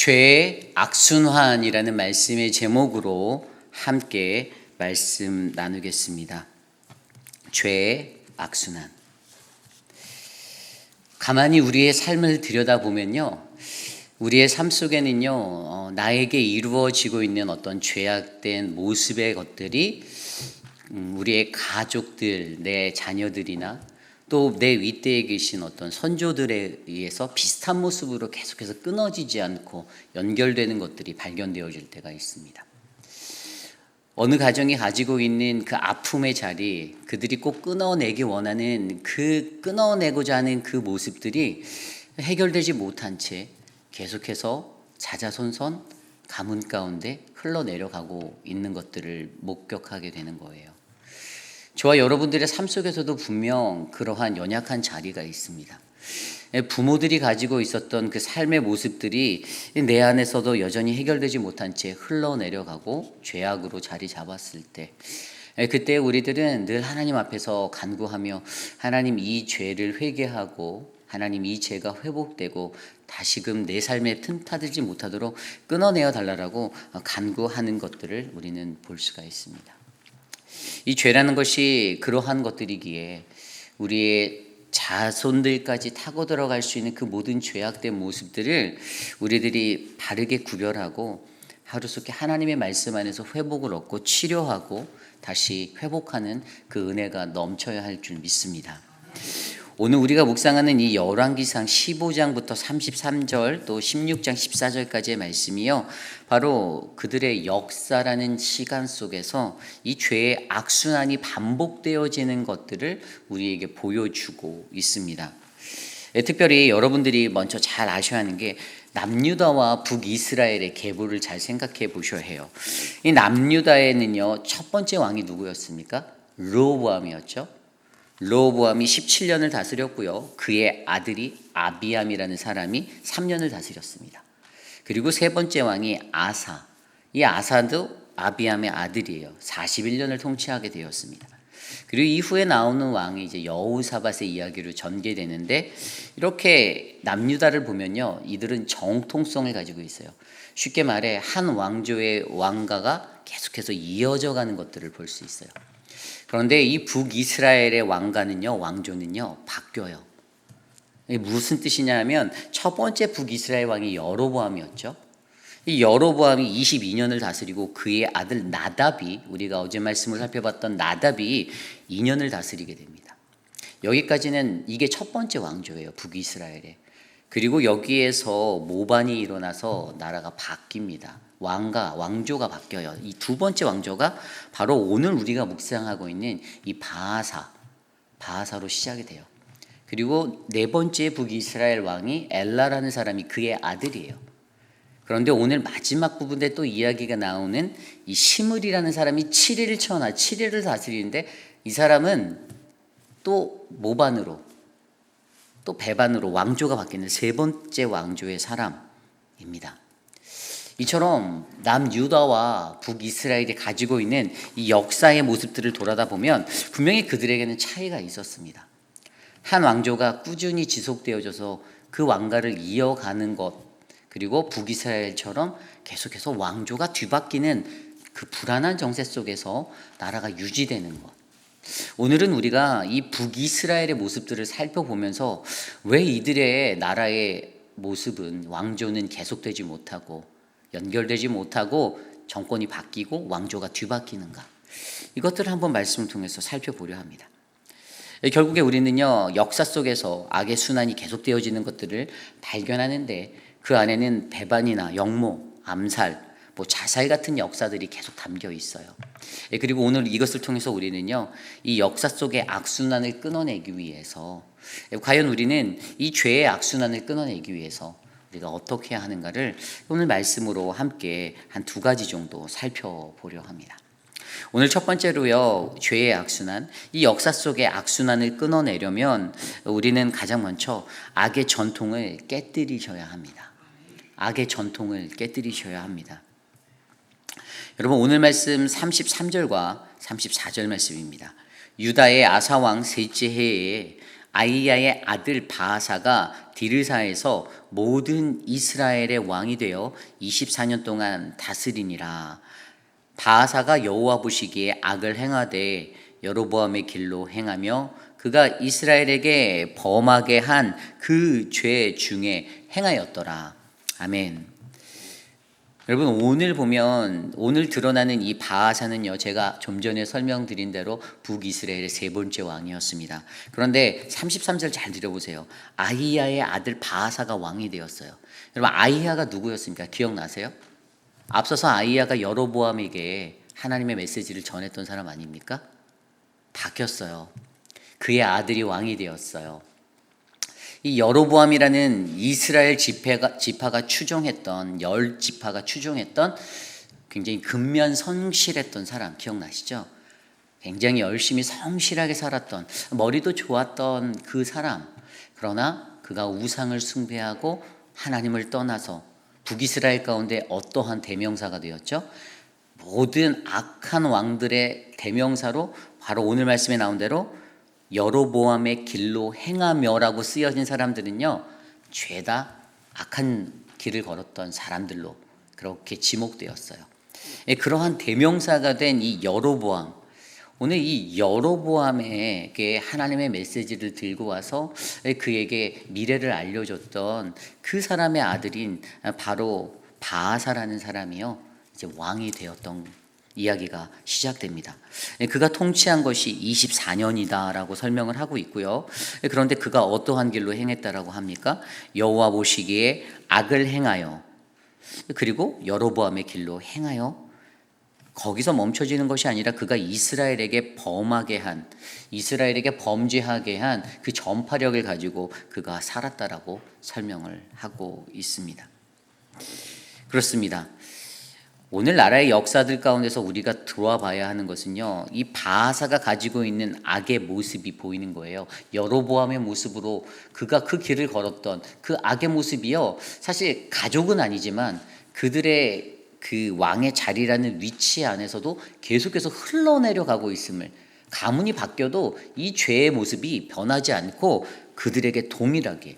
죄의 악순환이라는 말씀의 제목으로 함께 말씀 나누겠습니다. 죄의 악순환. 가만히 우리의 삶을 들여다보면요, 우리의 삶 속에는요, 나에게 이루어지고 있는 어떤 죄악된 모습의 것들이 우리의 가족들, 내 자녀들이나 또 내 윗대에 계신 어떤 선조들에 의해서 비슷한 모습으로 계속해서 끊어지지 않고 연결되는 것들이 발견되어질 때가 있습니다. 어느 가정이 가지고 있는 그 아픔의 자리, 그들이 꼭 끊어내기 원하는 그 끊어내고자 하는 그 모습들이 해결되지 못한 채 계속해서 자자손손 가문 가운데 흘러내려가고 있는 것들을 목격하게 되는 거예요. 저와 여러분들의 삶 속에서도 분명 그러한 연약한 자리가 있습니다. 부모들이 가지고 있었던 그 삶의 모습들이 내 안에서도 여전히 해결되지 못한 채 흘러내려가고 죄악으로 자리 잡았을 때, 그때 우리들은 늘 하나님 앞에서 간구하며 하나님, 이 죄를 회개하고 하나님, 이 죄가 회복되고 다시금 내 삶에 틈타들지 못하도록 끊어내어 달라고 간구하는 것들을 우리는 볼 수가 있습니다. 이 죄라는 것이 그러한 것들이기에 우리의 자손들까지 타고 들어갈 수 있는 그 모든 죄악된 모습들을 우리들이 바르게 구별하고 하루속히 하나님의 말씀 안에서 회복을 얻고 치료하고 다시 회복하는 그 은혜가 넘쳐야 할 줄 믿습니다. 오늘 우리가 묵상하는 이 열왕기상 15장부터 33절 또 16장 14절까지의 말씀이요, 바로 그들의 역사라는 시간 속에서 이 죄의 악순환이 반복되어지는 것들을 우리에게 보여주고 있습니다. 특별히 여러분들이 먼저 잘 아셔야 하는 게 남유다와 북이스라엘의 계보를 잘 생각해 보셔야 해요. 이 남유다에는요, 첫 번째 왕이 누구였습니까? 르호보암이었죠. 르호보암이 17년을 다스렸고요, 그의 아들이 아비암이라는 사람이 3년을 다스렸습니다. 그리고 세 번째 왕이 아사, 이 아사도 아비암의 아들이에요. 41년을 통치하게 되었습니다. 그리고 이후에 나오는 왕이 이제 여호사밧의 이야기로 전개되는데, 이렇게 남유다를 보면요, 이들은 정통성을 가지고 있어요. 쉽게 말해 한 왕조의 왕가가 계속해서 이어져 가는 것들을 볼 수 있어요. 그런데 이 북이스라엘의 왕조는요 바뀌어요. 이게 무슨 뜻이냐면, 첫 번째 북이스라엘 왕이 여로보암이었죠. 이 여로보암이 22년을 다스리고 그의 아들 나답이, 우리가 어제 말씀을 살펴봤던 나답이 2년을 다스리게 됩니다. 여기까지는 이게 첫 번째 왕조예요, 북이스라엘에. 그리고 여기에서 모반이 일어나서 나라가 바뀝니다. 왕조가 바뀌어요. 이 두 번째 왕조가 바로 오늘 우리가 묵상하고 있는 이 바하사로 시작이 돼요. 그리고 네 번째 북이스라엘 왕이 엘라라는 사람이 그의 아들이에요. 그런데 오늘 마지막 부분에 또 이야기가 나오는 이 시므리라는 사람이 7일을 다스리는데, 이 사람은 또 모반으로, 또 배반으로 왕조가 바뀌는 세 번째 왕조의 사람입니다. 이처럼 남유다와 북이스라엘이 가지고 있는 이 역사의 모습들을 돌아다 보면 분명히 그들에게는 차이가 있었습니다. 한 왕조가 꾸준히 지속되어져서 그 왕가를 이어가는 것, 그리고 북이스라엘처럼 계속해서 왕조가 뒤바뀌는 그 불안한 정세 속에서 나라가 유지되는 것. 오늘은 우리가 이 북이스라엘의 모습들을 살펴보면서 왜 이들의 나라의 모습은, 왕조는 계속되지 못하고 연결되지 못하고 정권이 바뀌고 왕조가 뒤바뀌는가, 이것들을 한번 말씀을 통해서 살펴보려 합니다. 결국에 우리는요, 역사 속에서 악의 순환이 계속되어지는 것들을 발견하는데, 그 안에는 배반이나 역모, 암살, 자살 같은 역사들이 계속 담겨 있어요. 그리고 오늘 이것을 통해서 우리는요, 이 역사 속의 악순환을 끊어내기 위해서, 과연 우리는 이 죄의 악순환을 끊어내기 위해서 우리가 어떻게 해야 하는가를 오늘 말씀으로 함께 한 두 가지 정도 살펴보려 합니다. 오늘 첫 번째로요, 죄의 악순환, 이 역사 속의 악순환을 끊어내려면 우리는 가장 먼저 악의 전통을 깨뜨리셔야 합니다. 악의 전통을 깨뜨리셔야 합니다. 여러분, 오늘 말씀 33절과 34절 말씀입니다. 유다의 아사왕 셋째 해에 아히야의 아들 바아사가 디르사에서 모든 이스라엘의 왕이 되어 24년 동안 다스리니라. 바아사가 여호와 보시기에 악을 행하되 여로보암의 길로 행하며 그가 이스라엘에게 범하게 한 그 죄 중에 행하였더라. 아멘. 여러분, 오늘 드러나는 이 바아사는요, 제가 좀 전에 설명드린 대로 북이스라엘의 세 번째 왕이었습니다. 그런데 33절 잘 들어보세요. 아히야의 아들 바아사가 왕이 되었어요. 여러분, 아히야가 누구였습니까? 기억나세요? 앞서서 아히야가 여로보암에게 하나님의 메시지를 전했던 사람 아닙니까? 바뀌었어요. 그의 아들이 왕이 되었어요. 이 여로보암이라는 이스라엘 지파가 추종했던, 열 지파가 추종했던 굉장히 근면 성실했던 사람 기억나시죠? 굉장히 열심히 성실하게 살았던, 머리도 좋았던 그 사람. 그러나 그가 우상을 숭배하고 하나님을 떠나서 북이스라엘 가운데 어떠한 대명사가 되었죠? 모든 악한 왕들의 대명사로 바로 오늘 말씀에 나온 대로 여로보암의 길로 행하며라고 쓰여진 사람들은요, 죄다 악한 길을 걸었던 사람들로 그렇게 지목되었어요. 그러한 대명사가 된 이 여로보암, 오늘 이 여로보암에게 하나님의 메시지를 들고 와서 그에게 미래를 알려줬던 그 사람의 아들인 바로 바아사라는 사람이요, 이제 왕이 되었던 이야기가 시작됩니다. 그가 통치한 것이 24년이다라고 설명을 하고 있고요. 그런데 그가 어떠한 길로 행했다라고 합니까? 여호와 보시기에 악을 행하여, 그리고 여로보암의 길로 행하여, 거기서 멈춰지는 것이 아니라 그가 이스라엘에게 범죄하게 한 그 전파력을 가지고 그가 살았다라고 설명을 하고 있습니다. 그렇습니다. 오늘 나라의 역사들 가운데서 우리가 들어와 봐야 하는 것은요, 이 바아사가 가지고 있는 악의 모습이 보이는 거예요. 여로보암의 모습으로 그가 그 길을 걸었던 그 악의 모습이요, 사실 가족은 아니지만 그들의 그 왕의 자리라는 위치 안에서도 계속해서 흘러내려가고 있음을, 가문이 바뀌어도 이 죄의 모습이 변하지 않고 그들에게 동일하게,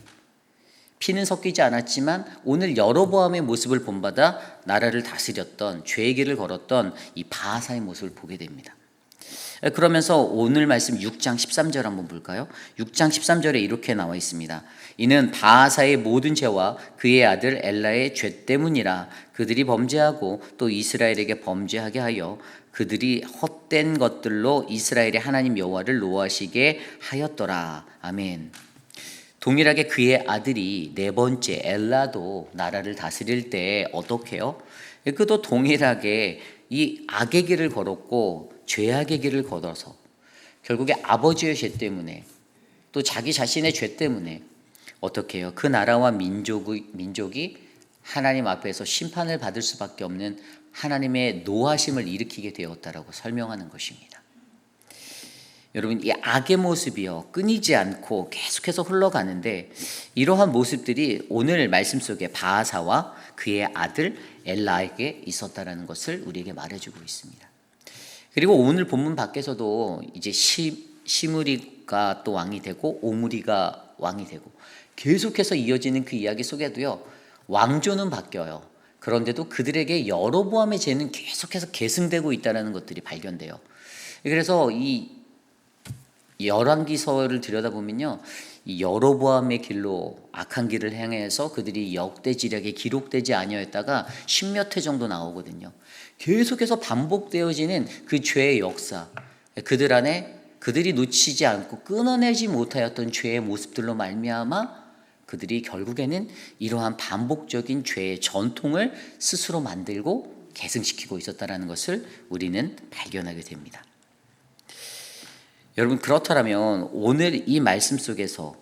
피는 섞이지 않았지만 오늘 여로보암의 모습을 본받아 나라를 다스렸던, 죄의 길을 걸었던 이 바아사의 모습을 보게 됩니다. 그러면서 오늘 말씀 6장 13절 한번 볼까요? 6장 13절에 이렇게 나와 있습니다. 이는 바아사의 모든 죄와 그의 아들 엘라의 죄 때문이라. 그들이 범죄하고 또 이스라엘에게 범죄하게 하여 그들이 헛된 것들로 이스라엘의 하나님 여호와를 노하시게 하였더라. 아멘. 동일하게 그의 아들이 네 번째 엘라도 나라를 다스릴 때 어떻게 해요? 그도 동일하게 이 악의 길을 걸었고 죄악의 길을 걸어서 결국에 아버지의 죄 때문에, 또 자기 자신의 죄 때문에 어떻게 해요? 그 나라와 민족이 하나님 앞에서 심판을 받을 수밖에 없는 하나님의 노하심을 일으키게 되었다라고 설명하는 것입니다. 여러분, 이 악의 모습이요, 끊이지 않고 계속해서 흘러가는데, 이러한 모습들이 오늘 말씀 속에 바아사와 그의 아들 엘라에게 있었다라는 것을 우리에게 말해주고 있습니다. 그리고 오늘 본문 밖에서도 이제 시므리가 또 왕이 되고 오므리가 왕이 되고 계속해서 이어지는 그 이야기 속에도요, 왕조는 바뀌어요. 그런데도 그들에게 여로보암의 죄는 계속해서 계승되고 있다는 것들이 발견돼요. 그래서 이 열왕기서를 들여다보면요, 이 여로보암의 길로 악한 길을 행해서 그들이 역대지략에 기록되지 아니하였다가 10몇 회 정도 나오거든요. 계속해서 반복되어지는 그 죄의 역사, 그들 안에 그들이 놓치지 않고 끊어내지 못하였던 죄의 모습들로 말미암아 그들이 결국에는 이러한 반복적인 죄의 전통을 스스로 만들고 계승시키고 있었다는 것을 우리는 발견하게 됩니다. 여러분, 그렇다면 오늘 이 말씀 속에서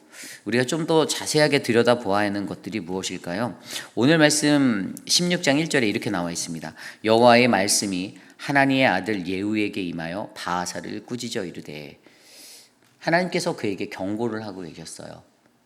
우리가 좀 더 자세하게 들여다보아야 하는 것들이 무엇일까요? 오늘 말씀 16장 1절에 이렇게 나와 있습니다. 여호와의 말씀이 하나니의 아들 예후에게 임하여 바아사를 꾸짖어 이르되, 하나님께서 그에게 경고를 하고 계셨어요.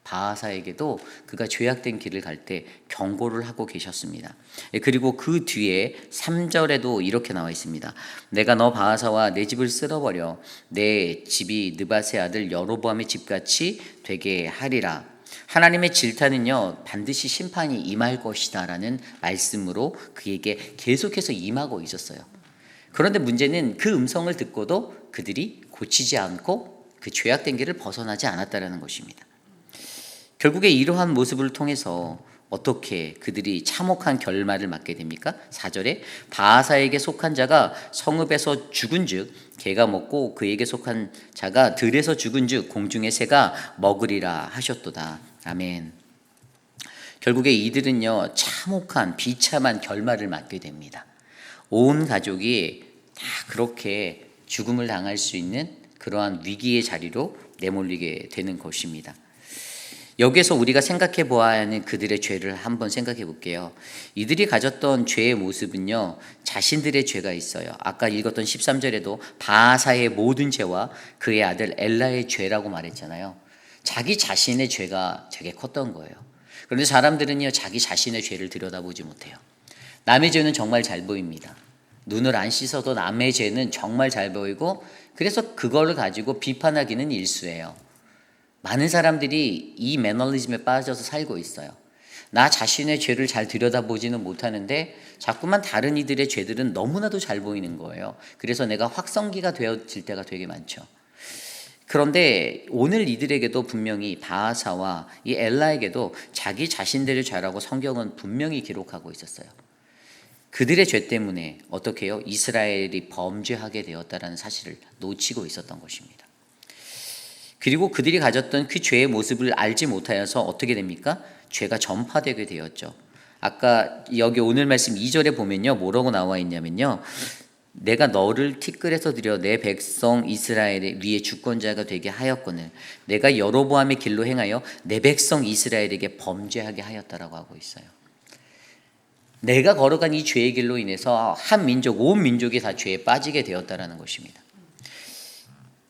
바하사에게도 그가 죄악된 길을 갈 때 경고를 하고 계셨습니다. 그리고 그 뒤에 3절에도 이렇게 나와 있습니다. 내가 너 바하사와 내 집을 쓸어버려 내 집이 느밧의 아들 여로보암의 집같이 되게 하리라. 하나님의 질타는요 반드시 심판이 임할 것이다 라는 말씀으로 그에게 계속해서 임하고 있었어요. 그런데 문제는 그 음성을 듣고도 그들이 고치지 않고 그 죄악된 길을 벗어나지 않았다는 것입니다. 결국에 이러한 모습을 통해서 어떻게 그들이 참혹한 결말을 맞게 됩니까? 4절에 바하사에게 속한 자가 성읍에서 죽은즉 개가 먹고 그에게 속한 자가 들에서 죽은즉 공중의 새가 먹으리라 하셨도다. 아멘. 결국에 이들은요 참혹한 비참한 결말을 맞게 됩니다. 온 가족이 다 그렇게 죽음을 당할 수 있는 그러한 위기의 자리로 내몰리게 되는 것입니다. 여기에서 우리가 생각해 보아야 하는 그들의 죄를 한번 생각해 볼게요. 이들이 가졌던 죄의 모습은요 자신들의 죄가 있어요. 아까 읽었던 13절에도 바하사의 모든 죄와 그의 아들 엘라의 죄라고 말했잖아요. 자기 자신의 죄가 되게 컸던 거예요. 그런데 사람들은요 자기 자신의 죄를 들여다보지 못해요. 남의 죄는 정말 잘 보입니다. 눈을 안 씻어도 남의 죄는 정말 잘 보이고 그래서 그걸 가지고 비판하기는 일쑤예요. 많은 사람들이 이 매너리즘에 빠져서 살고 있어요. 나 자신의 죄를 잘 들여다보지는 못하는데 자꾸만 다른 이들의 죄들은 너무나도 잘 보이는 거예요. 그래서 내가 확성기가 되어질 때가 되게 많죠. 그런데 오늘 이들에게도 분명히 바하사와 이 엘라에게도 자기 자신들의 죄라고 성경은 분명히 기록하고 있었어요. 그들의 죄 때문에 어떻게 해요? 이스라엘이 범죄하게 되었다는 사실을 놓치고 있었던 것입니다. 그리고 그들이 가졌던 그 죄의 모습을 알지 못하여서 어떻게 됩니까? 죄가 전파되게 되었죠. 아까 여기 오늘 말씀 2절에 보면요. 뭐라고 나와 있냐면요. 내가 너를 티끌에서 들여 내 백성 이스라엘 위에 주권자가 되게 하였거늘 내가 여로보암의 길로 행하여 내 백성 이스라엘에게 범죄하게 하였다라고 하고 있어요. 내가 걸어간 이 죄의 길로 인해서 한 민족, 온 민족이 다 죄에 빠지게 되었다라는 것입니다.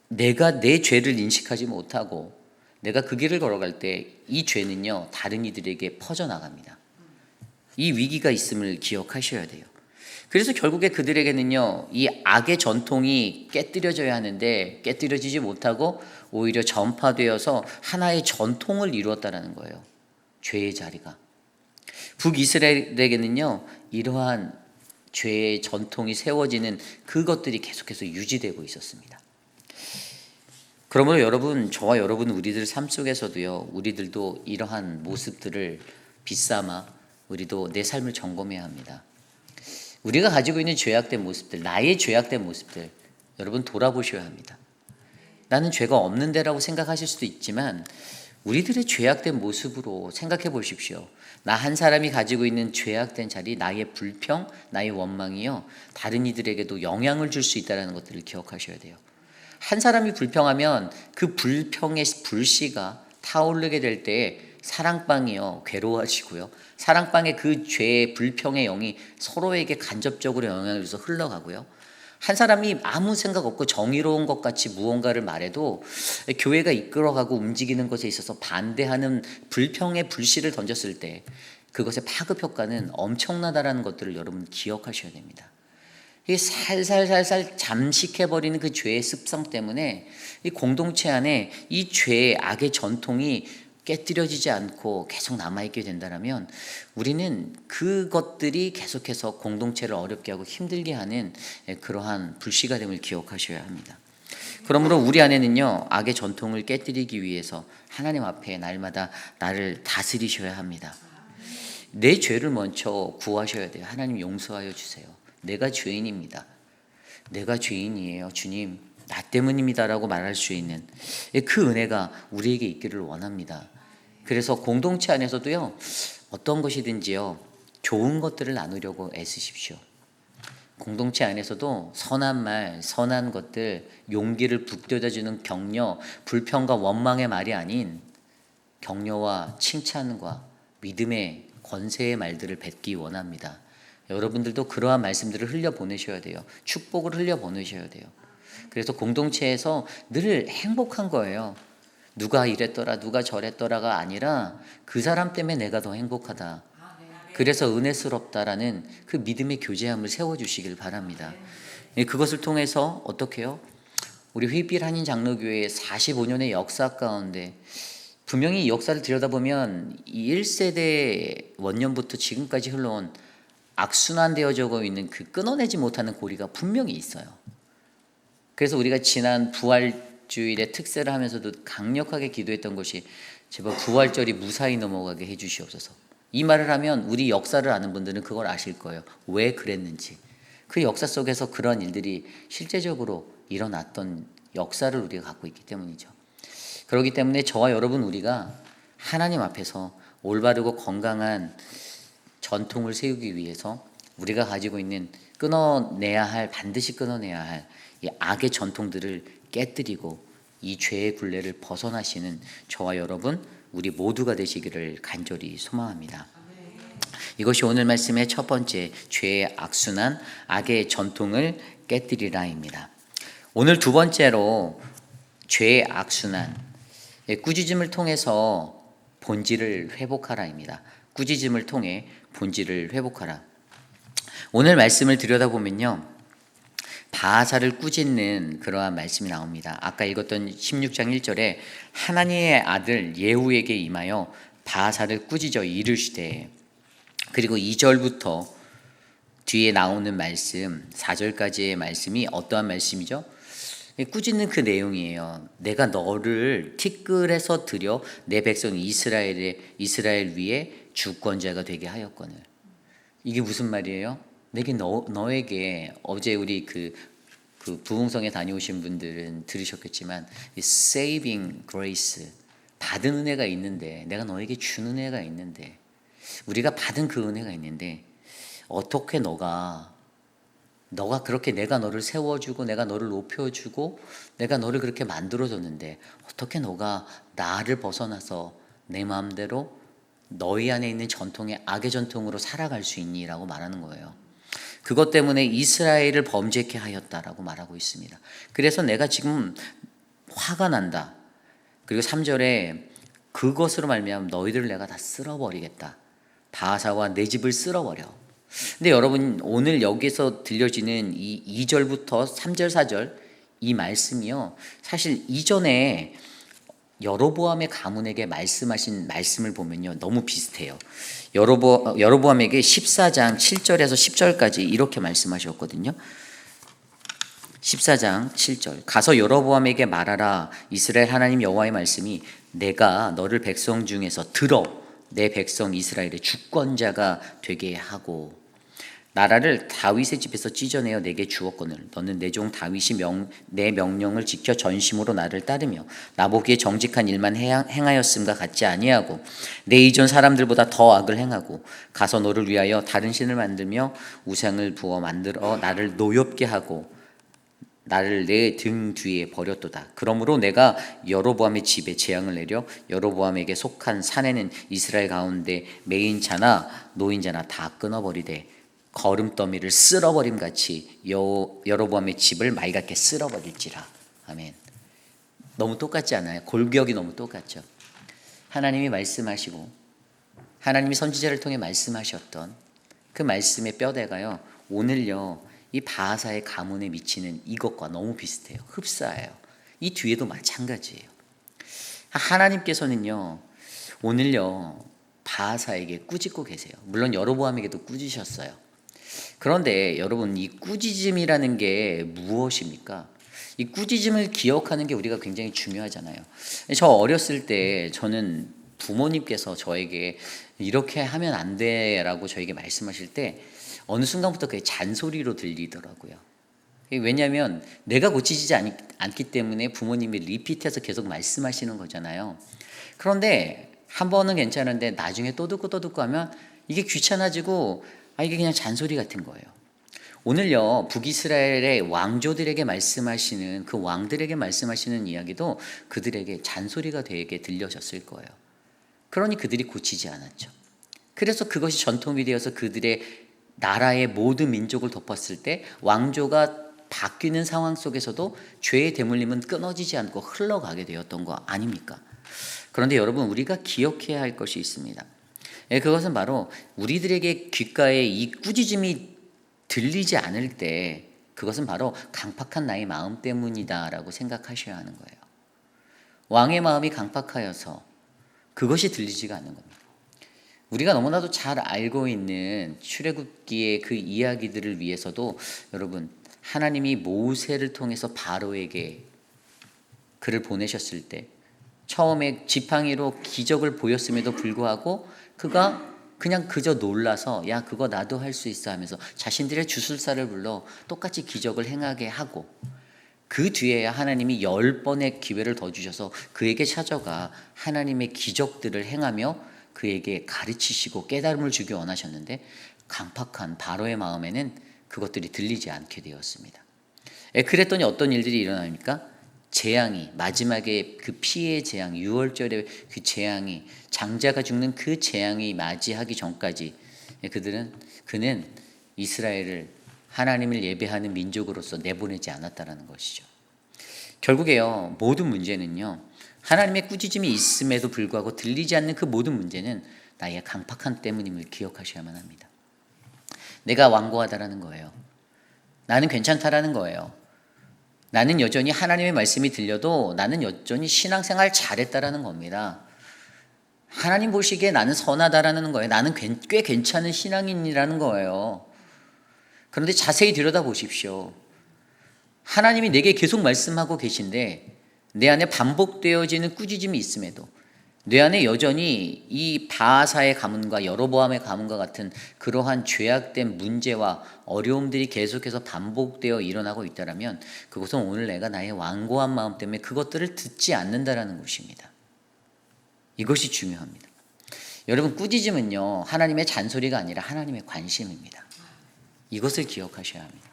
내가 내 죄를 인식하지 못하고 내가 그 길을 걸어갈 때 이 죄는요 다른 이들에게 퍼져나갑니다. 이 위기가 있음을 기억하셔야 돼요. 그래서 결국에 그들에게는요 이 악의 전통이 깨뜨려져야 하는데 깨뜨려지지 못하고 오히려 전파되어서 하나의 전통을 이루었다는 거예요. 죄의 자리가. 북이스라엘에게는요 이러한 죄의 전통이 세워지는 그것들이 계속해서 유지되고 있었습니다. 그러므로 여러분, 저와 여러분 우리들 삶 속에서도요 우리들도 이러한 모습들을 비삼아 우리도 내 삶을 점검해야 합니다. 우리가 가지고 있는 죄악된 모습들, 나의 죄악된 모습들 여러분 돌아보셔야 합니다. 나는 죄가 없는데라고 생각하실 수도 있지만 우리들의 죄악된 모습으로 생각해 보십시오. 나 한 사람이 가지고 있는 죄악된 자리, 나의 불평, 나의 원망이요 다른 이들에게도 영향을 줄 수 있다는 것들을 기억하셔야 돼요. 한 사람이 불평하면 그 불평의 불씨가 타오르게 될 때 사랑방이요 괴로워지고요. 사랑방의 그 죄의 불평의 영이 서로에게 간접적으로 영향을 줘서 흘러가고요. 한 사람이 아무 생각 없고 정의로운 것 같이 무언가를 말해도 교회가 이끌어가고 움직이는 것에 있어서 반대하는 불평의 불씨를 던졌을 때 그것의 파급 효과는 엄청나다라는 것들을 여러분 기억하셔야 됩니다. 살살살살 잠식해버리는 그 죄의 습성 때문에 이 공동체 안에 이 죄의 악의 전통이 깨뜨려지지 않고 계속 남아있게 된다면 우리는 그것들이 계속해서 공동체를 어렵게 하고 힘들게 하는 그러한 불씨가 됨을 기억하셔야 합니다. 그러므로 우리 안에는요 악의 전통을 깨뜨리기 위해서 하나님 앞에 날마다 나를 다스리셔야 합니다. 내 죄를 먼저 구하셔야 돼요. 하나님 용서하여 주세요. 내가 죄인입니다. 내가 죄인이에요. 주님 나 때문입니다라고 말할 수 있는 그 은혜가 우리에게 있기를 원합니다. 그래서 공동체 안에서도요 어떤 것이든지요 좋은 것들을 나누려고 애쓰십시오. 공동체 안에서도 선한 말, 선한 것들, 용기를 북돋아주는 격려, 불평과 원망의 말이 아닌 격려와 칭찬과 믿음의 권세의 말들을 뱉기 원합니다. 여러분들도 그러한 말씀들을 흘려보내셔야 돼요. 축복을 흘려보내셔야 돼요. 그래서 공동체에서 늘 행복한 거예요. 누가 이랬더라, 누가 저랬더라가 아니라 그 사람 때문에 내가 더 행복하다. 그래서 은혜스럽다라는 그 믿음의 교제함을 세워주시길 바랍니다. 그것을 통해서 어떻게 해요? 우리 휘필 한인 장로교회의 45년의 역사 가운데 분명히 이 역사를 들여다보면 이 1세대 원년부터 지금까지 흘러온 악순환되어져 있는 그 끊어내지 못하는 고리가 분명히 있어요. 그래서 우리가 지난 부활주일의 특세를 하면서도 강력하게 기도했던 것이 제발 부활절이 무사히 넘어가게 해주시옵소서. 이 말을 하면 우리 역사를 아는 분들은 그걸 아실 거예요. 왜 그랬는지. 그 역사 속에서 그런 일들이 실제적으로 일어났던 역사를 우리가 갖고 있기 때문이죠. 그렇기 때문에 저와 여러분 우리가 하나님 앞에서 올바르고 건강한 전통을 세우기 위해서 우리가 가지고 있는 반드시 끊어내야 할 이 악의 전통들을 깨뜨리고 이 죄의 굴레를 벗어나시는 저와 여러분 우리 모두가 되시기를 간절히 소망합니다. 이것이 오늘 말씀의 첫 번째 죄의 악순환, 악의 전통을 깨뜨리라입니다. 오늘 두 번째로 죄의 악순환, 꾸짖음을 통해서 본질을 회복하라입니다. 꾸짖음을 통해 본질을 회복하라. 오늘 말씀을 들여다보면요, 바하사를 꾸짖는 그러한 말씀이 나옵니다. 아까 읽었던 16장 1절에 하나님의 아들 예후에게 임하여 바하사를 꾸짖어 이르시되, 그리고 2절부터 뒤에 나오는 말씀 4절까지의 말씀이 어떠한 말씀이죠? 꾸짖는 그 내용이에요. 내가 너를 티끌에서 들여 내 백성 이스라엘 위에 주권자가 되게 하였거늘. 이게 무슨 말이에요? 내게 너에게 어제 우리 그 부흥성에 다녀오신 분들은 들으셨겠지만 saving grace, 받은 은혜가 있는데, 내가 너에게 준 은혜가 있는데, 우리가 받은 그 은혜가 있는데 어떻게 너가 그렇게 내가 너를 세워주고 내가 너를 높여주고 내가 너를 그렇게 만들어줬는데 어떻게 너가 나를 벗어나서 내 마음대로 너희 안에 있는 전통의 악의 전통으로 살아갈 수 있니? 라고 말하는 거예요. 그것 때문에 이스라엘을 범죄케 하였다라고 말하고 있습니다. 그래서 내가 지금 화가 난다. 그리고 3절에 그것으로 말미암아 너희들을 내가 다 쓸어버리겠다. 바하사와 내 집을 쓸어버려. 근데 여러분 오늘 여기서 들려지는 이 2절부터 3절 4절 이 말씀이요, 사실 이전에 여로보암의 가문에게 말씀하신 말씀을 보면요 너무 비슷해요. 여로보암에게 14장 7절에서 10절까지 이렇게 말씀하셨거든요. 14장 7절 가서 여로보암에게 말하라. 이스라엘 하나님 여호와의 말씀이 내가 너를 백성 중에서 들어 내 백성 이스라엘의 주권자가 되게 하고 나라를 다윗의 집에서 찢어내어 내게 주었거늘 너는 내 종 다윗이 내 명령을 지켜 전심으로 나를 따르며 나보기에 정직한 일만 행하였음과 같지 아니하고 내 이전 사람들보다 더 악을 행하고 가서 너를 위하여 다른 신을 만들며 우상을 부어 만들어 나를 노엽게 하고 나를 내 등 뒤에 버렸도다. 그러므로 내가 여로보암의 집에 재앙을 내려 여로보암에게 속한 산에는 이스라엘 가운데 매인자나 노인자나 다 끊어버리되 거름더미를 쓸어버림 같이 여로보암의 집을 맑게 쓸어버릴지라. 아멘. 너무 똑같지 않아요? 골격이 너무 똑같죠. 하나님이 말씀하시고 하나님이 선지자를 통해 말씀하셨던 그 말씀의 뼈대가요 오늘요 이 바하사의 가문에 미치는 이것과 너무 비슷해요. 흡사해요. 이 뒤에도 마찬가지예요. 하나님께서는요 오늘요 바하사에게 꾸짖고 계세요. 물론 여로보암에게도 꾸짖으셨어요. 그런데 여러분 이 꾸짖음이라는 게 무엇입니까? 이 꾸짖음을 기억하는 게 우리가 굉장히 중요하잖아요. 저 어렸을 때 저는 부모님께서 저에게 이렇게 하면 안 돼라고 저에게 말씀하실 때 어느 순간부터 그게 잔소리로 들리더라고요. 왜냐하면 내가 고치지 않기 때문에 부모님이 리피트해서 계속 말씀하시는 거잖아요. 그런데 한 번은 괜찮은데 나중에 또 듣고 하면 이게 귀찮아지고 이게 그냥 잔소리 같은 거예요. 오늘요 북이스라엘의 왕조들에게 말씀하시는 그 왕들에게 말씀하시는 이야기도 그들에게 잔소리가 되게 들려졌을 거예요. 그러니 그들이 고치지 않았죠. 그래서 그것이 전통이 되어서 그들의 나라의 모든 민족을 덮었을 때 왕조가 바뀌는 상황 속에서도 죄의 대물림은 끊어지지 않고 흘러가게 되었던 거 아닙니까? 그런데 여러분, 우리가 기억해야 할 것이 있습니다. 그것은 바로 우리들에게 귓가에 이 꾸짖음이 들리지 않을 때 그것은 바로 강팍한 나의 마음 때문이다라고 생각하셔야 하는 거예요. 왕의 마음이 강팍하여서 그것이 들리지가 않는 겁니다. 우리가 너무나도 잘 알고 있는 출애굽기의 그 이야기들을 위해서도 여러분, 하나님이 모세를 통해서 바로에게 그를 보내셨을 때 처음에 지팡이로 기적을 보였음에도 불구하고 그가 그냥 그저 놀라서 야, 그거 나도 할 수 있어 하면서 자신들의 주술사를 불러 똑같이 기적을 행하게 하고, 그 뒤에 하나님이 10번의 기회를 더 주셔서 그에게 찾아가 하나님의 기적들을 행하며 그에게 가르치시고 깨달음을 주기 원하셨는데, 강팍한 바로의 마음에는 그것들이 들리지 않게 되었습니다. 그랬더니 어떤 일들이 일어납니까? 재앙이, 마지막에 그 피의 재앙, 6월절의 그 재앙이, 장자가 죽는 그 재앙이 맞이하기 전까지 그는 이스라엘을 하나님을 예배하는 민족으로서 내보내지 않았다라는 것이죠. 결국에요, 모든 문제는요, 하나님의 꾸짖음이 있음에도 불구하고 들리지 않는 그 모든 문제는 나의 강팍한 때문임을 기억하셔야만 합니다. 내가 완고하다라는 거예요. 나는 괜찮다라는 거예요. 나는 여전히 하나님의 말씀이 들려도 나는 여전히 신앙생활 잘했다라는 겁니다. 하나님 보시기에 나는 선하다라는 거예요. 나는 꽤 괜찮은 신앙인이라는 거예요. 그런데 자세히 들여다보십시오. 하나님이 내게 계속 말씀하고 계신데 내 안에 반복되어지는 꾸짖음이 있음에도, 내 안에 여전히 이 바하사의 가문과 여로보암의 가문과 같은 그러한 죄악된 문제와 어려움들이 계속해서 반복되어 일어나고 있다면 그것은 오늘 내가 나의 완고한 마음 때문에 그것들을 듣지 않는다라는 것입니다. 이것이 중요합니다. 여러분, 꾸짖음은요, 하나님의 잔소리가 아니라 하나님의 관심입니다. 이것을 기억하셔야 합니다.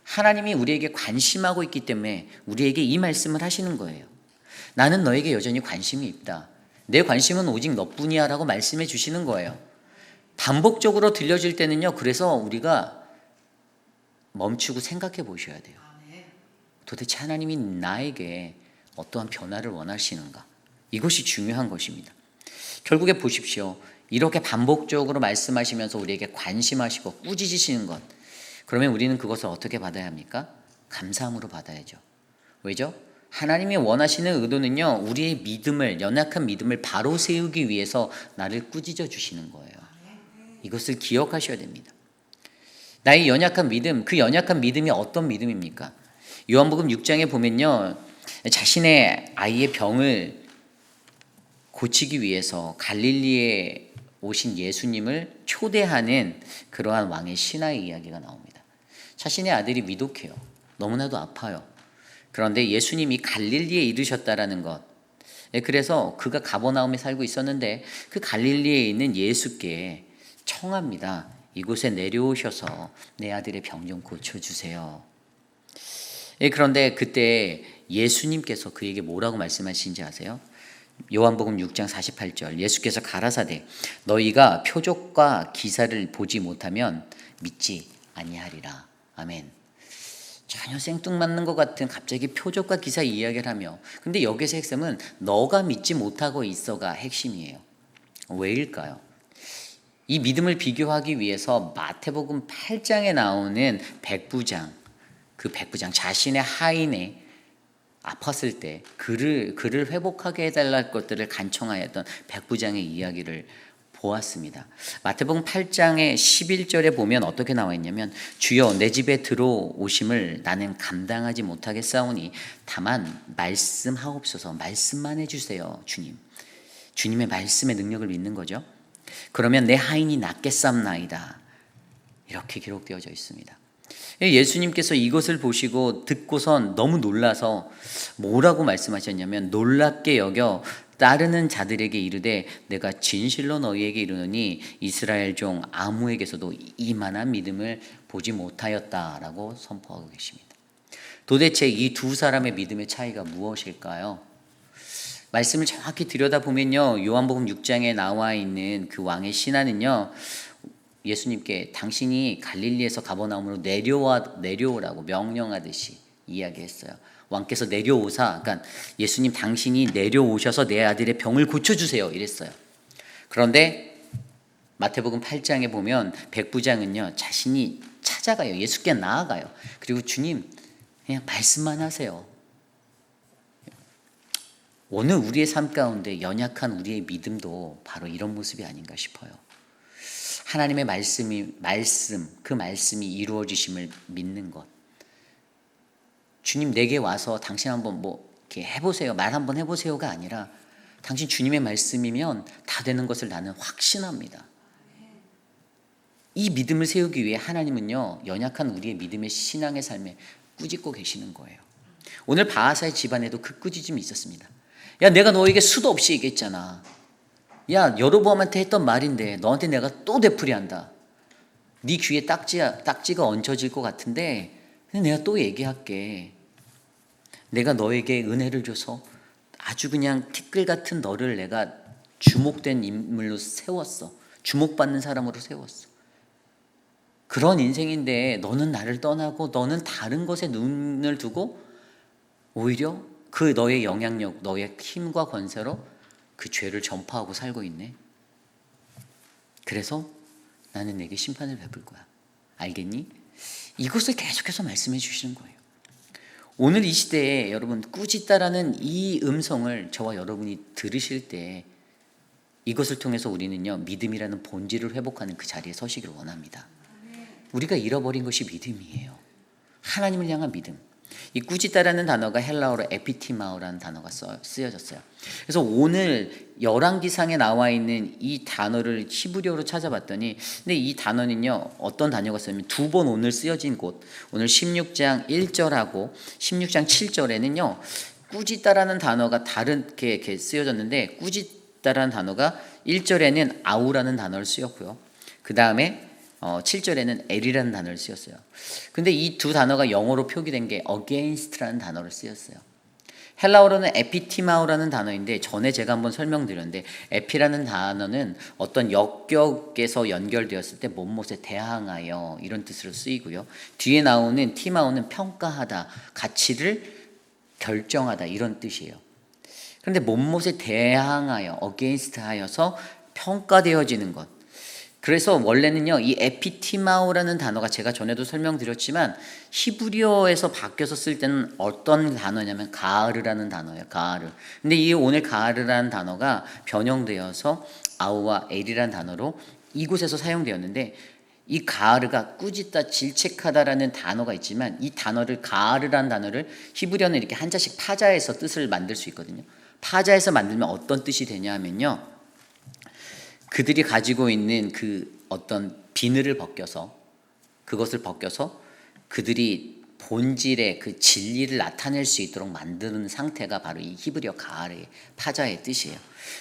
하나님이 우리에게 관심하고 있기 때문에 우리에게 이 말씀을 하시는 거예요. 나는 너에게 여전히 관심이 있다. 내 관심은 오직 너뿐이야 라고 말씀해 주시는 거예요. 반복적으로 들려질 때는요, 그래서 우리가 멈추고 생각해 보셔야 돼요. 도대체 하나님이 나에게 어떠한 변화를 원하시는가? 이것이 중요한 것입니다. 결국에 보십시오. 이렇게 반복적으로 말씀하시면서 우리에게 관심하시고 꾸짖으시는 것, 그러면 우리는 그것을 어떻게 받아야 합니까? 감사함으로 받아야죠. 왜죠? 하나님이 원하시는 의도는요, 우리의 믿음을, 연약한 믿음을 바로 세우기 위해서 나를 꾸짖어 주시는 거예요. 이것을 기억하셔야 됩니다. 나의 연약한 믿음, 그 연약한 믿음이 어떤 믿음입니까? 요한복음 6장에 보면요, 자신의 아이의 병을 고치기 위해서 갈릴리에 오신 예수님을 초대하는 그러한 왕의 신하의 이야기가 나옵니다. 자신의 아들이 위독해요. 너무나도 아파요. 그런데 예수님이 갈릴리에 이르셨다라는 것, 그래서 그가 가버나움에 살고 있었는데 그 갈릴리에 있는 예수께 청합니다. 이곳에 내려오셔서 내 아들의 병 좀 고쳐주세요. 그런데 그때 예수님께서 그에게 뭐라고 말씀하신지 아세요? 요한복음 6장 48절, 예수께서 가라사대 너희가 표적과 기사를 보지 못하면 믿지 아니하리라. 아멘. 전혀 생뚱맞는 것 같은 갑자기 표적과 기사 이야기를 하며, 근데 여기서 핵심은 너가 믿지 못하고 있어가 핵심이에요. 왜일까요? 이 믿음을 비교하기 위해서 마태복음 8장에 나오는 백부장, 그 백부장 자신의 하인의 아팠을 때 그를 회복하게 해달랄 것들을 간청하였던 백부장의 이야기를 보았습니다. 마태복음 8장의 11절에 보면 어떻게 나와 있냐면, 주여 내 집에 들어오심을 나는 감당하지 못하겠사오니 다만 말씀하옵소서. 말씀만 해주세요. 주님의 말씀의 능력을 믿는 거죠. 그러면 내 하인이 낫겠사옵나이다. 이렇게 기록되어져 있습니다. 예수님께서 이것을 보시고 듣고선 너무 놀라서 뭐라고 말씀하셨냐면, 놀랍게 여겨 따르는 자들에게 이르되 내가 진실로 너희에게 이르노니 이스라엘 종 아무에게서도 이만한 믿음을 보지 못하였다라고 선포하고 계십니다. 도대체 이 두 사람의 믿음의 차이가 무엇일까요? 말씀을 정확히 들여다보면요, 요한복음 6장에 나와 있는 그 왕의 신하는요, 예수님께 당신이 갈릴리에서 가버나움으로 내려오라고 명령하듯이 이야기했어요. 왕께서 내려오사, 그러니까 예수님 당신이 내려오셔서 내 아들의 병을 고쳐주세요 이랬어요. 그런데 마태복음 8장에 보면 백부장은요 자신이 찾아가요. 예수께 나아가요. 그리고 주님 그냥 말씀만 하세요. 오늘 우리의 삶 가운데 연약한 우리의 믿음도 바로 이런 모습이 아닌가 싶어요. 하나님의 그 말씀이 이루어지심을 믿는 것. 주님 내게 와서 당신 한번 이렇게 해보세요. 말 한번 해보세요가 아니라 당신 주님의 말씀이면 다 되는 것을 나는 확신합니다. 이 믿음을 세우기 위해 하나님은요 연약한 우리의 믿음의 신앙의 삶에 꾸짖고 계시는 거예요. 오늘 바하사의 집안에도 그 꾸짖음이 있었습니다. 야, 내가 너에게 수도 없이 얘기했잖아. 야, 여로보암한테 했던 말인데 너한테 내가 또 되풀이한다. 네 귀에 딱지가 얹혀질 것 같은데 내가 또 얘기할게. 내가 너에게 은혜를 줘서 아주 그냥 티끌 같은 너를 내가 주목된 인물로 세웠어. 주목받는 사람으로 세웠어. 그런 인생인데 너는 나를 떠나고 너는 다른 것에 눈을 두고 오히려 그 너의 영향력, 너의 힘과 권세로 그 죄를 전파하고 살고 있네. 그래서 나는 내게 심판을 베풀 거야. 알겠니? 이것을 계속해서 말씀해 주시는 거예요. 오늘 이 시대에 여러분 꾸짖다라는 이 음성을 저와 여러분이 들으실 때 이것을 통해서 우리는요 믿음이라는 본질을 회복하는 그 자리에 서시기를 원합니다. 우리가 잃어버린 것이 믿음이에요. 하나님을 향한 믿음. 이 꾸짖다라는 단어가 헬라어로 에피티마오라는 단어가 쓰여졌어요. 그래서 오늘 열왕기상에 나와 있는 이 단어를 히브리어로 찾아봤더니 근데 이 단어는요 어떤 단어가 쓰면 두 번 오늘 쓰여진 곳 오늘 16장 1절하고 16장 7절에는요 꾸짖다라는 단어가 다르게 이렇게 쓰여졌는데 꾸짖다라는 단어가 1절에는 아우라는 단어를 쓰였고요. 그 다음에 7절에는 엘이라는 단어를 쓰였어요. 근데 이 두 단어가 영어로 표기된 게 against라는 단어를 쓰였어요. 헬라어로는 에피티마오라는 단어인데 전에 제가 한번 설명드렸는데 에피라는 단어는 어떤 역격에서 연결되었을 때 못못에 대항하여 이런 뜻으로 쓰이고요. 뒤에 나오는 티마오는 평가하다, 가치를 결정하다 이런 뜻이에요. 그런데 못못에 대항하여 against 하여서 평가되어지는 것. 그래서 원래는요 이 에피티마오라는 단어가 제가 전에도 설명드렸지만 히브리어에서 바뀌어서 쓸 때는 어떤 단어냐면 가르라는 단어예요. 가르. 근데 이 오늘 가르라는 단어가 변형되어서 아우와 엘이라는 단어로 이곳에서 사용되었는데 이 가르가 꾸짖다 질책하다라는 단어가 있지만 이 단어를 가르라는 단어를 히브리어는 이렇게 한자씩 파자해서 뜻을 만들 수 있거든요. 파자해서 만들면 어떤 뜻이 되냐면요. 그들이 가지고 있는 그 어떤 비늘을 벗겨서 그것을 벗겨서 그들이 본질의 그 진리를 나타낼 수 있도록 만드는 상태가 바로 이 히브리어 가르의 파자의 뜻이에요.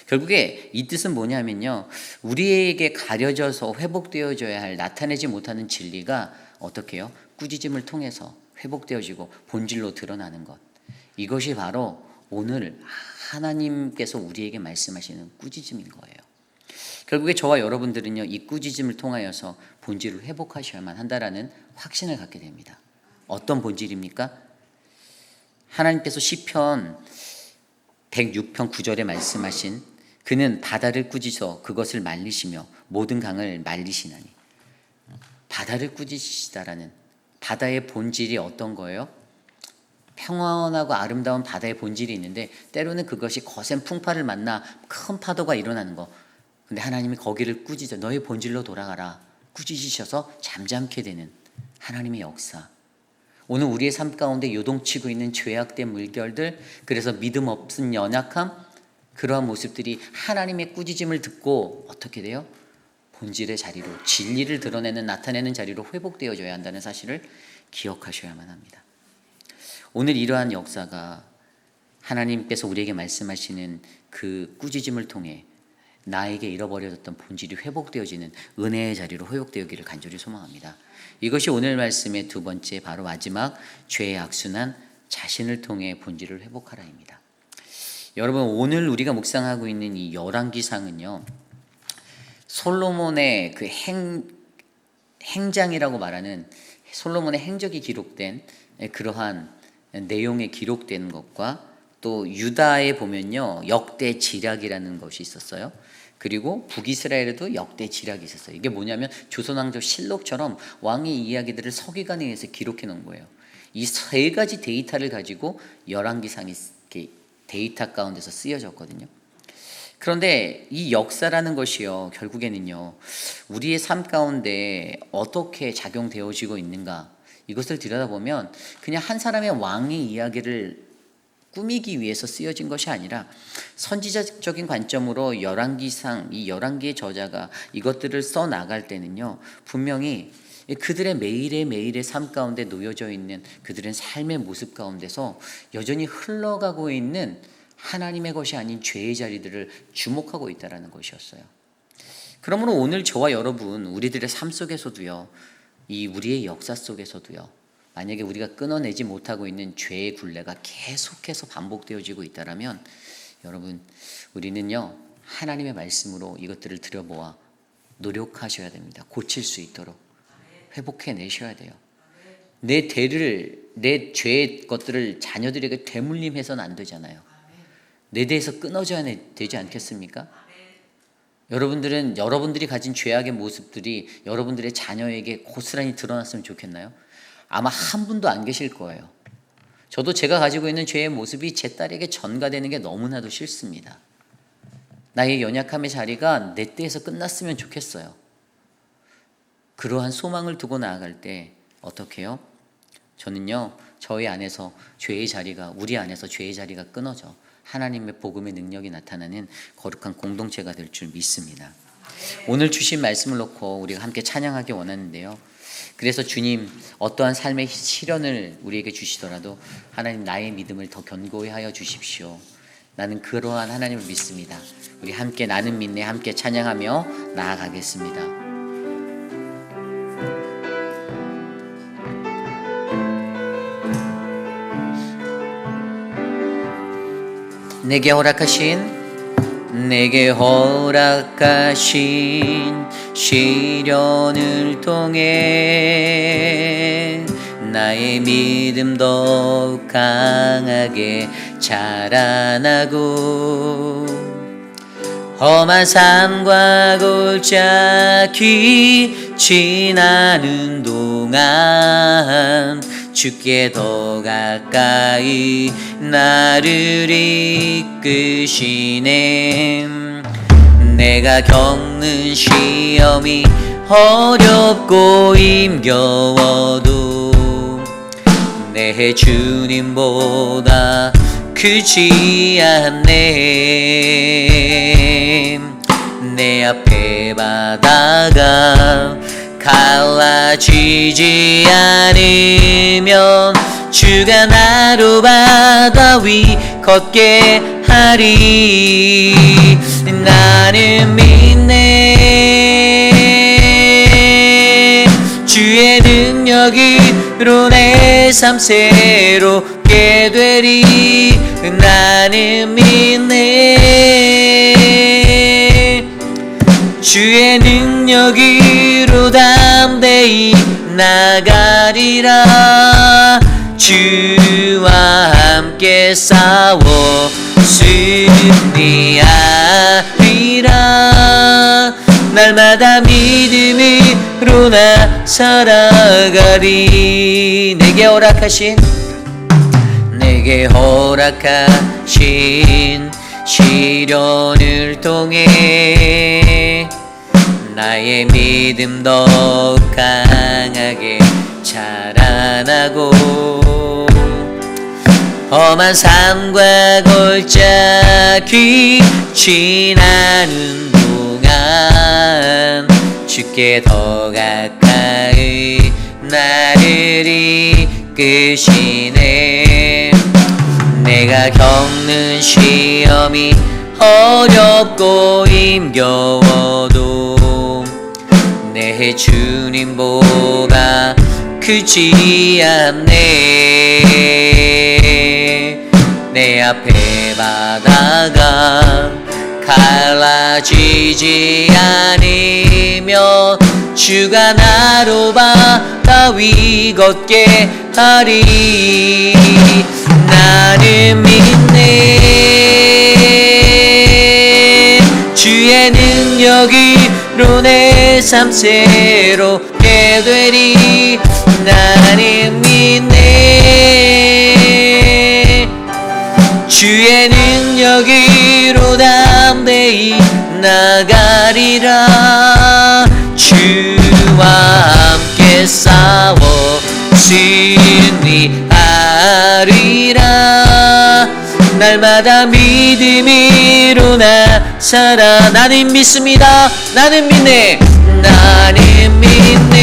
결국에 이 뜻은 뭐냐면요. 우리에게 가려져서 회복되어져야 할 나타내지 못하는 진리가 어떻게 해요? 꾸짖음을 통해서 회복되어지고 본질로 드러나는 것. 이것이 바로 오늘 하나님께서 우리에게 말씀하시는 꾸짖음인 거예요. 결국에 저와 여러분들은요 이 꾸짖음을 통하여서 본질을 회복하셔야만 한다라는 확신을 갖게 됩니다. 어떤 본질입니까? 하나님께서 시편 106편 9절에 말씀하신 그는 바다를 꾸짖어 그것을 말리시며 모든 강을 말리시나니 바다를 꾸짖으시다라는 바다의 본질이 어떤 거예요? 평온하고 아름다운 바다의 본질이 있는데 때로는 그것이 거센 풍파를 만나 큰 파도가 일어나는 거. 근데 하나님이 거기를 꾸짖어 너의 본질로 돌아가라 꾸짖으셔서 잠잠케 되는 하나님의 역사. 오늘 우리의 삶 가운데 요동치고 있는 죄악된 물결들, 그래서 믿음 없은 연약함, 그러한 모습들이 하나님의 꾸짖음을 듣고 어떻게 돼요? 본질의 자리로 진리를 드러내는 나타내는 자리로 회복되어져야 한다는 사실을 기억하셔야만 합니다. 오늘 이러한 역사가 하나님께서 우리에게 말씀하시는 그 꾸짖음을 통해 나에게 잃어버려졌던 본질이 회복되어지는 은혜의 자리로 회복되어기를 간절히 소망합니다. 이것이 오늘 말씀의 두 번째 바로 마지막 죄의 악순환 자신을 통해 본질을 회복하라입니다. 여러분 오늘 우리가 묵상하고 있는 이 열왕기상은요 솔로몬의 그 행장이라고 말하는 솔로몬의 행적이 기록된 그러한 내용에 기록된 것과 또 유다에 보면요 역대 지략이라는 것이 있었어요. 그리고 북이스라엘에도 역대 지략이 있었어요. 이게 뭐냐면 조선왕조 실록처럼 왕의 이야기들을 서기관에 의해서 기록해 놓은 거예요. 이 세 가지 데이터를 가지고 열왕기상이 데이터 가운데서 쓰여졌거든요. 그런데 이 역사라는 것이요 결국에는요 우리의 삶 가운데 어떻게 작용되어지고 있는가, 이것을 들여다보면 그냥 한 사람의 왕의 이야기를 꾸미기 위해서 쓰여진 것이 아니라 선지자적인 관점으로 열왕기상, 이 열왕기의 저자가 이것들을 써 나갈 때는요 분명히 그들의 매일의 삶 가운데 놓여져 있는 그들의 삶의 모습 가운데서 여전히 흘러가고 있는 하나님의 것이 아닌 죄의 자리들을 주목하고 있다는 것이었어요. 그러므로 오늘 저와 여러분 우리들의 삶 속에서도요, 이 우리의 역사 속에서도요, 만약에 우리가 끊어내지 못하고 있는 죄의 굴레가 계속해서 반복되어지고 있다면 여러분 우리는요 하나님의 말씀으로 이것들을 들여보아 노력하셔야 됩니다. 고칠 수 있도록 회복해 내셔야 돼요. 내 죄의 것들을 자녀들에게 되물림해서는 안 되잖아요. 내 대에서 끊어져야 되지 않겠습니까? 여러분들이 가진 죄악의 모습들이 여러분들의 자녀에게 고스란히 드러났으면 좋겠나요? 아마 한 분도 안 계실 거예요. 저도 제가 가지고 있는 죄의 모습이 제 딸에게 전가되는 게 너무나도 싫습니다. 나의 연약함의 자리가 내 때에서 끝났으면 좋겠어요. 그러한 소망을 두고 나아갈 때 어떻게 해요? 저는요 저희 안에서 죄의 자리가, 우리 안에서 죄의 자리가 끊어져 하나님의 복음의 능력이 나타나는 거룩한 공동체가 될 줄 믿습니다. 오늘 주신 말씀을 놓고 우리가 함께 찬양하기 원하는데요, 그래서 주님 어떠한 삶의 시련을 우리에게 주시더라도 하나님 나의 믿음을 더 견고히 하여 주십시오. 나는 그러한 하나님을 믿습니다. 우리 함께 나는 믿네 함께 찬양하며 나아가겠습니다. 내게 허락하신 시련을 통해 나의 믿음 더욱 강하게 자라나고 험한 삶과 골짜기 지나는 동안 주께 더 가까이 나를 이끄시네. 내가 겪는 시험이 어렵고 힘겨워도 내 주님보다 크지 않네. 내 앞에 바다가 갈라지지 않으면 주가 나로 바다 위 걷게 하리. 나는 믿네. 주의 능력으로 내 삶 새롭게 되리. 나는 믿네. 주의 능력으로 담대히 나가리라. 주와 함께 싸워 승리하리라. 날마다 믿음으로 나 살아가리. 내게 허락하신 시련을 통해 나의 믿음 더욱 강하게 자라나고 험한 삶과 골짜기 지나는 동안 주께 더 가까이 나를 이끄시네. 내가 겪는 시험이 어렵고 힘겨워도 내 주님보다 크지 않네. 내 앞에 바다가 갈라지지 않으면 주가 나로 바다 위 걷게 하리. 나는 믿네. 주의 능력으로 내 삶 새롭게 되리. 나는 믿네. 주의 능력으로 담대히 나가리라. 주와 함께 싸워 승리하리라. 날마다 믿음으로 나 살아. 나는 믿습니다. 나는 믿네. 나는 믿네.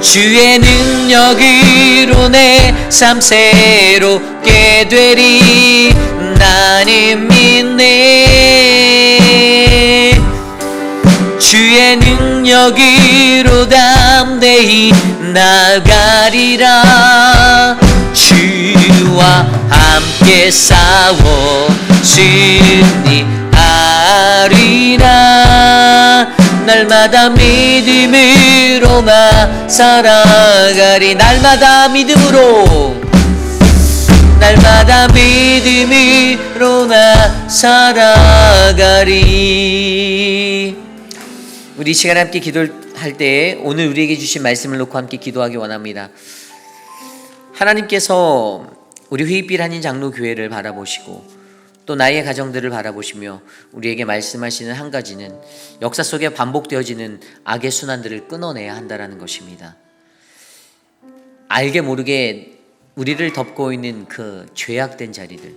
주의 능력으로 내 삶 새롭게 되리. 나는 믿네. 주의 능력으로 담대히 나가리라. 주와 함께 싸워 승리하리라. 날마다 믿음으로 나 살아가리. 날마다 믿음으로, 날마다 믿음으로 나 살아가리. 우리 시간 함께 기도할 때 오늘 우리에게 주신 말씀을 놓고 함께 기도하기 원합니다. 하나님께서 우리 회의빛 한인 장로교회를 바라보시고 또 나의 가정들을 바라보시며 우리에게 말씀하시는 한 가지는 역사 속에 반복되어지는 악의 순환들을 끊어내야 한다는 것입니다. 알게 모르게 우리를 덮고 있는 그 죄악된 자리들,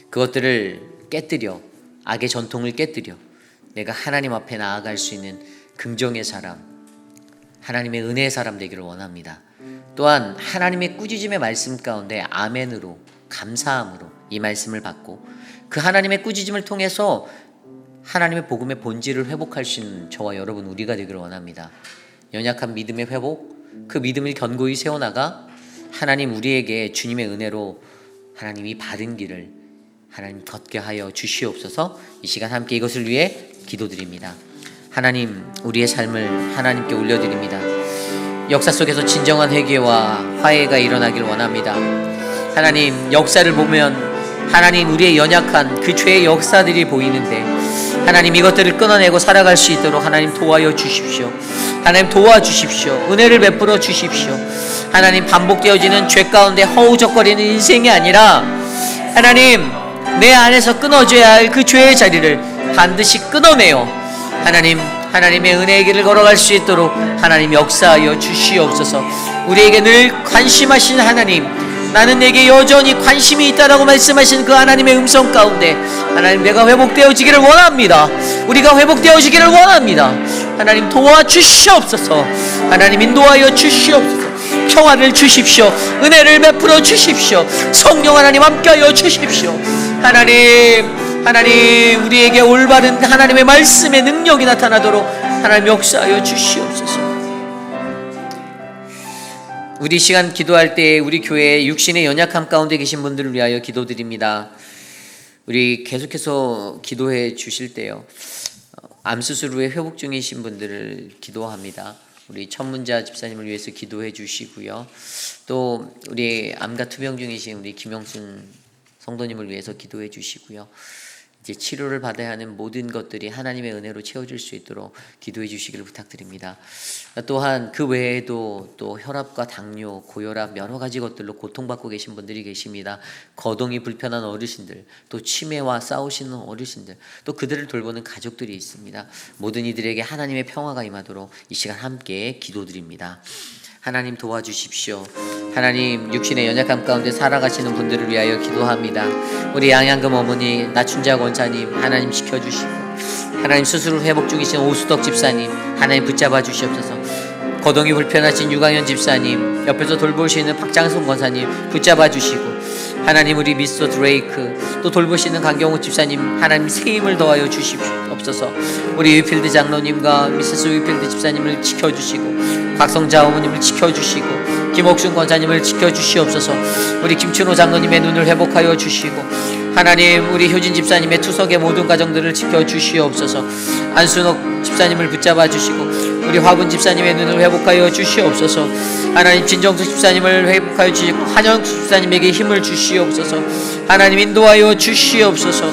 그것들을 깨뜨려, 악의 전통을 깨뜨려 내가 하나님 앞에 나아갈 수 있는 긍정의 사람, 하나님의 은혜의 사람 되기를 원합니다. 또한 하나님의 꾸짖음의 말씀 가운데 아멘으로, 감사함으로 이 말씀을 받고 그 하나님의 꾸짖음을 통해서 하나님의 복음의 본질을 회복할 수 있는 저와 여러분 우리가 되기를 원합니다. 연약한 믿음의 회복, 그 믿음을 견고히 세워나가 하나님 우리에게 주님의 은혜로 하나님이 받은 길을 하나님 걷게 하여 주시옵소서. 이 시간 함께 이것을 위해 기도드립니다. 하나님, 우리의 삶을 하나님께 올려드립니다. 역사 속에서 진정한 회개와 화해가 일어나길 원합니다. 하나님, 역사를 보면 하나님 우리의 연약한 그 죄의 역사들이 보이는데 하나님 이것들을 끊어내고 살아갈 수 있도록 하나님 도와여 주십시오. 하나님 도와주십시오. 은혜를 베풀어 주십시오. 하나님, 반복되어지는 죄 가운데 허우적거리는 인생이 아니라 하나님 내 안에서 끊어져야 할 그 죄의 자리를 반드시 끊어내어 하나님의 은혜의 길을 걸어갈 수 있도록 하나님 역사하여 주시옵소서. 우리에게 늘 관심하신 하나님, 나는 내게 여전히 관심이 있다라고 말씀하신 그 하나님의 음성 가운데 하나님 내가 회복되어지기를 원합니다. 우리가 회복되어지기를 원합니다. 하나님 도와주시옵소서. 하나님 인도하여 주시옵소서. 평화를 주십시오. 은혜를 베풀어 주십시오. 성령 하나님 함께하여 주십시오. 하나님 우리에게 올바른 하나님의 말씀의 능력이 나타나도록 하나님 역사하여 주시옵소서. 우리 시간 기도할 때 우리 교회 육신의 연약함 가운데 계신 분들을 위하여 기도드립니다. 우리 계속해서 기도해 주실 때요, 암 수술 후에 회복 중이신 분들을 기도합니다. 우리 천문자 집사님을 위해서 기도해 주시고요. 또 우리 암과 투병 중이신 우리 김영순 성도님을 위해서 기도해 주시고요. 이제 치료를 받아야 하는 모든 것들이 하나님의 은혜로 채워질 수 있도록 기도해 주시기를 부탁드립니다. 또한 그 외에도 또 혈압과 당뇨, 고혈압 여러 가지 것들로 고통받고 계신 분들이 계십니다. 거동이 불편한 어르신들, 또 치매와 싸우시는 어르신들, 또 그들을 돌보는 가족들이 있습니다. 모든 이들에게 하나님의 평화가 임하도록 이 시간 함께 기도드립니다. 하나님 도와주십시오. 하나님, 육신의 연약함 가운데 살아가시는 분들을 위하여 기도합니다. 우리 양양금 어머니, 나춘자 권사님 하나님 지켜주시고, 하나님 수술 후 회복 중이신 오수덕 집사님 하나님 붙잡아 주시옵소서. 거동이 불편하신 유강현 집사님, 옆에서 돌보시는 박장성 권사님 붙잡아 주시고, 하나님 우리 미스터 드레이크, 또 돌보시는 강경호 집사님 하나님 새 힘을 더하여 주시옵소서. 우리 위필드 장로님과 미세스 위필드 집사님을 지켜주시고, 박성자 어머님을 지켜주시고, 김옥순 권사님을 지켜주시옵소서. 우리 김춘호 장로님의 눈을 회복하여 주시고, 하나님, 우리 효진 집사님의 투석의 모든 가정들을 지켜주시옵소서. 안순옥 집사님을 붙잡아 주시고 우리 화분 집사님의 눈을 회복하여 주시옵소서. 하나님, 진정수 집사님을 회복하여 주시고 한영수 집사님에게 힘을 주시옵소서. 하나님, 인도하여 주시옵소서.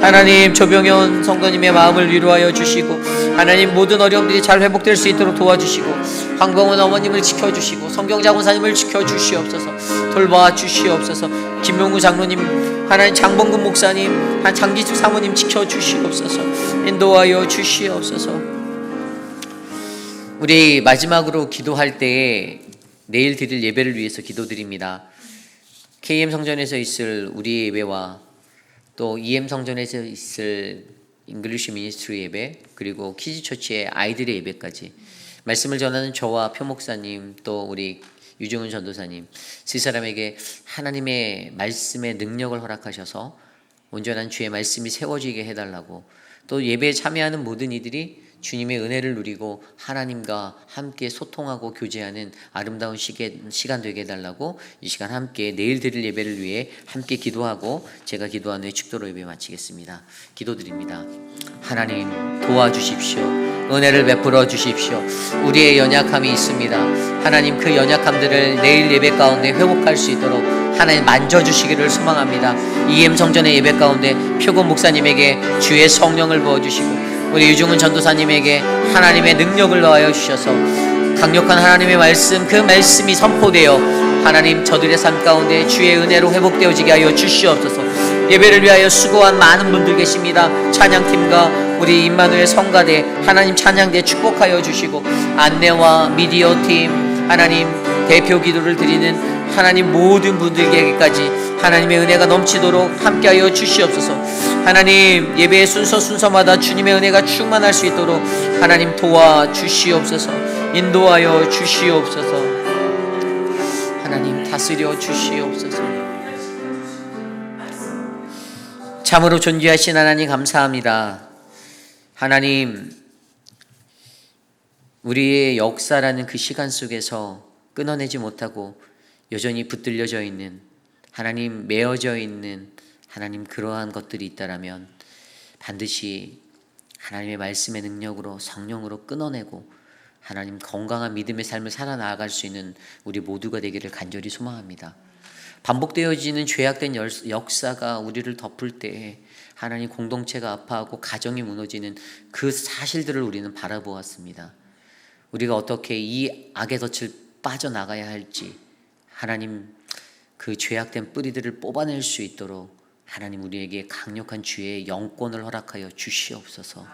하나님, 조병현 성도님의 마음을 위로하여 주시고 하나님, 모든 어려움들이 잘 회복될 수 있도록 도와주시고 황봉은 어머님을 지켜주시고 성경장원사님을 지켜주시옵소서. 돌봐 주시옵소서. 김용우 장로님, 하나님 장봉근 목사님, 장기숙 사모님 지켜주시옵소서. 인도하여 주시옵소서. 우리 마지막으로 기도할 때에 내일 드릴 예배를 위해서 기도드립니다. KM 성전에서 있을 우리 예배와 또 EM 성전에서 있을 잉글리시 미니스트리 예배, 그리고 키즈처치의 아이들의 예배까지 말씀을 전하는 저와 표 목사님, 또 우리 유정은 전도사님 세 사람에게 하나님의 말씀의 능력을 허락하셔서 온전한 주의 말씀이 세워지게 해달라고, 또 예배에 참여하는 모든 이들이 주님의 은혜를 누리고 하나님과 함께 소통하고 교제하는 아름다운 시간 되게 해달라고 이 시간 함께 내일 드릴 예배를 위해 함께 기도하고 제가 기도한 후에 축도로 예배 마치겠습니다. 기도드립니다. 하나님, 도와주십시오. 은혜를 베풀어 주십시오. 우리의 연약함이 있습니다. 하나님, 그 연약함들을 내일 예배 가운데 회복할 수 있도록 하나님 만져주시기를 소망합니다. EM 성전의 예배 가운데 표곤 목사님에게 주의 성령을 부어주시고 우리 유중은 전도사님에게 하나님의 능력을 더하여 주셔서 강력한 하나님의 말씀, 그 말씀이 선포되어 하나님 저들의 삶 가운데 주의 은혜로 회복되어지게 하여 주시옵소서. 예배를 위하여 수고한 많은 분들 계십니다. 찬양팀과 우리 임마누엘 성가대, 하나님 찬양대 축복하여 주시고 안내와 미디어팀, 하나님 대표 기도를 드리는 하나님 모든 분들에게까지 하나님의 은혜가 넘치도록 함께하여 주시옵소서. 하나님, 예배의 순서마다 주님의 은혜가 충만할 수 있도록 하나님 도와주시옵소서. 인도하여 주시옵소서. 하나님 다스려 주시옵소서. 참으로 존귀하신 하나님 감사합니다. 하나님, 우리의 역사라는 그 시간 속에서 끊어내지 못하고 여전히 붙들려져 있는 하나님, 메어져 있는 하나님, 그러한 것들이 있다라면 반드시 하나님의 말씀의 능력으로 성령으로 끊어내고 하나님 건강한 믿음의 삶을 살아나갈 수 있는 우리 모두가 되기를 간절히 소망합니다. 반복되어지는 죄악된 역사가 우리를 덮을 때 하나님, 공동체가 아파하고 가정이 무너지는 그 사실들을 우리는 바라보았습니다. 우리가 어떻게 이 악의 덫을 빠져나가야 할지 하나님, 그 죄악된 뿌리들을 뽑아낼 수 있도록 하나님 우리에게 강력한 주의 영권을 허락하여 주시옵소서.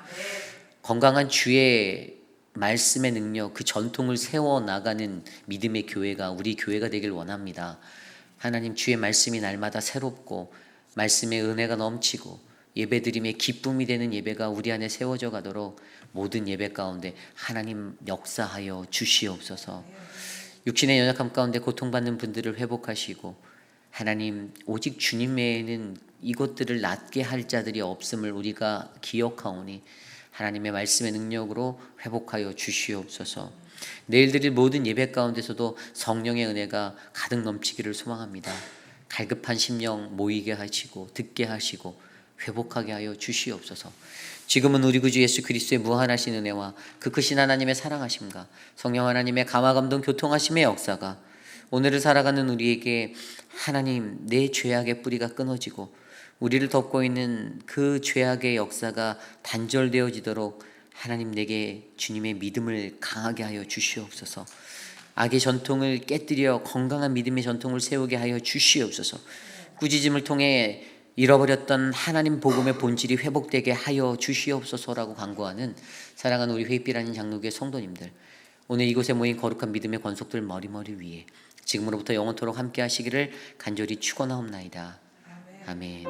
건강한 주의 말씀의 능력, 그 전통을 세워나가는 믿음의 교회가 우리 교회가 되길 원합니다. 하나님, 주의 말씀이 날마다 새롭고 말씀의 은혜가 넘치고 예배드림의 기쁨이 되는 예배가 우리 안에 세워져 가도록 모든 예배 가운데 하나님 역사하여 주시옵소서. 육신의 연약함 가운데 고통받는 분들을 회복하시고 하나님, 오직 주님 외에는 이것들을 낫게 할 자들이 없음을 우리가 기억하오니 하나님의 말씀의 능력으로 회복하여 주시옵소서. 내일 드릴 모든 예배 가운데서도 성령의 은혜가 가득 넘치기를 소망합니다. 갈급한 심령 모이게 하시고 듣게 하시고 회복하게 하여 주시옵소서. 지금은 우리 구주 예수 그리스도의 무한하신 은혜와 그 크신 하나님의 사랑하심과 성령 하나님의 감화감동 교통하심의 역사가 오늘을 살아가는 우리에게 하나님, 내 죄악의 뿌리가 끊어지고 우리를 덮고 있는 그 죄악의 역사가 단절되어지도록 하나님, 내게 주님의 믿음을 강하게 하여 주시옵소서. 악의 전통을 깨뜨려 건강한 믿음의 전통을 세우게 하여 주시옵소서. 꾸짖음을 통해 잃어버렸던 하나님 복음의 본질이 회복되게 하여 주시옵소서라고 간구하는 사랑하는 우리 회빛라는 장로교회 성도님들, 오늘 이곳에 모인 거룩한 믿음의 권속들 머리머리 위에 지금으로부터 영원토록 함께 하시기를 간절히 축원하옵나이다. 아멘.